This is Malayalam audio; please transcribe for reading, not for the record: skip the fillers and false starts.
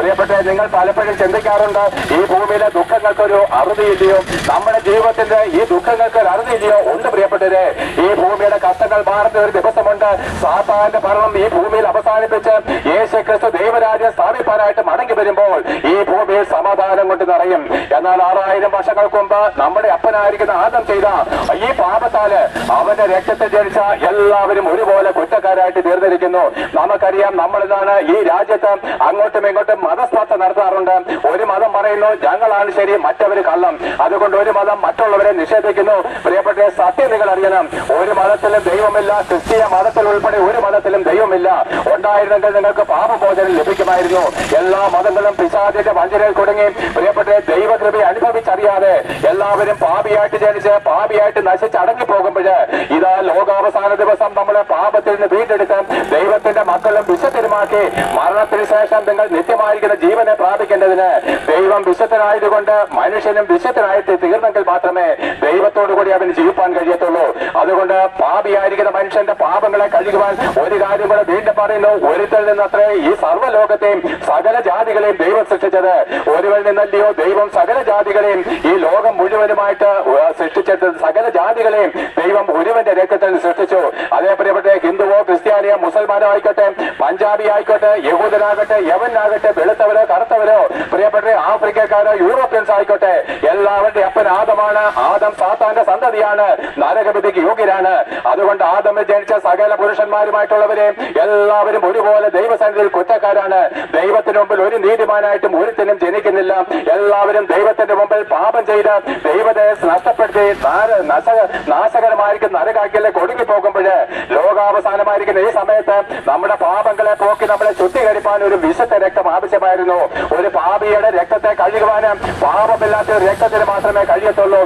പ്രിയപ്പെട്ട നിങ്ങൾ പലപ്പോഴും ചിന്തിക്കാറുണ്ട്, ഈ ഭൂമിയിലെ ദുഃഖങ്ങൾക്കൊരു അറുതിയില്ലയോ, നമ്മുടെ ജീവിതത്തിന്റെ ഈ ദുഃഖങ്ങൾക്ക് ഒരു അറുതിയില്ലയോ? ഉണ്ട് പ്രിയപ്പെട്ടവരെ. ഈ ഭൂമിയുടെ കഷ്ടങ്ങൾ മാറുന്ന ഒരു ദിവസമുണ്ട്. സാത്താന്റെ ഭരണം ഈ ഭൂമിയിൽ അവസാനിപ്പിച്ച് യേശുക്രിസ്തു ദൈവരാജ്യം സ്ഥാപിക്കാനായിട്ട് മടങ്ങി വരുമ്പോൾ ഈ ഭൂമിയിൽ സമാധാനം കൊണ്ട് നിറയും. എന്നാൽ 6000 വർഷങ്ങൾക്ക് മുമ്പ് നമ്മുടെ അപ്പനായിരിക്കുന്ന ആദം ചെയ്ത ഈ പാപത്താല് അവന്റെ രക്തത്തിൽ ജനിച്ച എല്ലാവരും ഒരുപോലെ കുറ്റക്കാരായിട്ട് തീർന്നിരിക്കുന്നു. നമുക്കറിയാം, നമ്മളിതാണ് ഈ രാജ്യത്ത് അങ്ങോട്ടും ഇങ്ങോട്ടും മതസ്പർദ്ധ നടത്താറുണ്ട്. ഒരു മതം പറയുന്നു ഞങ്ങളാണ് ശരി, മറ്റവര് കള്ളം. അതുകൊണ്ട് ഒരു മതം മറ്റുള്ളവരെ നിഷേധിക്കുന്നു. പ്രിയപ്പെട്ട സത്യം നിങ്ങൾ അറിയണം, ഒരു മതത്തിലും ദൈവമില്ല. ക്രിസ്തീയ മതത്തിൽ ഉൾപ്പെടെ ഒരു മതത്തിലും ദൈവമില്ല. ഉണ്ടായിരുന്നെങ്കിൽ നിങ്ങൾക്ക് പാപമോചനം ലഭിക്കുമായിരുന്നു. എല്ലാ മതങ്ങളും പിശാചിന്റെ വഞ്ചനയിൽ കുടുങ്ങി പ്രിയപ്പെട്ട ദൈവകൃപയെ അനുഭവിച്ചറിയാതെ എല്ലാവരും പാപിയായിട്ട് ജനിച്ച് പാപിയായിട്ട് നശിച്ച് അടങ്ങി പോകുമ്പോഴ് ഇതാ ലോകാവസാന ദിവസം നമ്മളെ പാപത്തിൽ നിന്ന് വീണ്ടെടുക്കാൻ ദൈവത്തിന്റെ മക്കളും വിശുദ്ധരുമാക്കി മരണത്തിന് ശേഷം നിങ്ങൾ നിത്യമായിരിക്കുന്ന ജീവനെ പ്രാപിക്കേണ്ടതിന് ദൈവം വിശുദ്ധനായതുകൊണ്ട് മനുഷ്യനും വിശുദ്ധനായിട്ട് തീർന്നെങ്കിൽ മാത്രമേ ദൈവത്തോടു കൂടി അവന് ജീവിപ്പാൻ കഴിയത്തുള്ളൂ. അതുകൊണ്ട് പാപിയായിരിക്കുന്ന മനുഷ്യന്റെ പാപങ്ങളെ കഴുകുവാൻ ഒരു കാര്യം കൂടെ വീണ്ടും പറയുന്നു, ഒരുത്തിൽ നിന്നത്രേ ഈ സർവ്വലോകത്തെയും സകല ജാതികളെയും ദൈവം സൃഷ്ടിച്ചത്. ഒരുവൽ നിന്നല്ലയോ ദൈവം സകല ജാതികളെയും ഈ ലോകം മുഴുവനുമായിട്ട് സൃഷ്ടിച്ചത്. സകല ജാതികളെയും ദൈവം ഒരുവന്റെ രക്തത്തിൽ സൃഷ്ടിച്ചു. അതേ പ്രിയപ്പെട്ട ഹിന്ദുവോ ക്രിസ്ത്യാനിയോ മുസൽമാനോ ആയിക്കോട്ടെ, പഞ്ചാബി ആയിക്കോട്ടെ, യഹൂദനാകട്ടെ, യവനാകട്ടെ, വെളുത്തവരോ കറുത്തവരോ, പ്രിയപ്പെട്ട ആഫ്രിക്കക്കാരോ യൂറോപ്യൻസ് ആയിക്കോട്ടെ, എല്ലാവരുടെ അപ്പൻ ആദമാണ്. ആദം സാത്താന്റെ സന്തതിയാണ്, നരകവിധിക്ക് യോഗ്യരാണ്. അതുകൊണ്ട് ആദമിൽ ജനിച്ച സകല പുരുഷന്മാരുമായിട്ടുള്ളവരെയും എല്ലാവരും ഒരുപോലെ ദൈവസന്നിധിയിൽ കുറ്റക്കാരാണ്. ദൈവത്തിന് മുമ്പിൽ ഒരു നീതിമാനായിട്ടും ഒരുത്തിനും ജനിക്കുന്നില്ല. എല്ലാവരും ദൈവത്തിന്റെ മുമ്പിൽ പാപം ചെയ്ത് ദൈവത്തെ നഷ്ടപ്പെടുത്തി നാശകരമായിരിക്കും നരകാക്കിലെ കൊടുങ്ങി പോകുമ്പോഴ് ലോകാവസാനമായിരിക്കുന്ന ഈ സമയത്ത് നമ്മുടെ പാപങ്ങളെ പോക്കി നമ്മളെ ശുദ്ധീകരിക്കാൻ ഒരു വിശുദ്ധ രക്തം ആവശ്യമായിരുന്നു. ഒരു പാപിയുടെ രക്തത്തെ കഴുകുവാനും പാപമില്ലാത്ത ഒരു രക്തത്തിന് മാത്രമേ കഴിയത്തുള്ളൂ.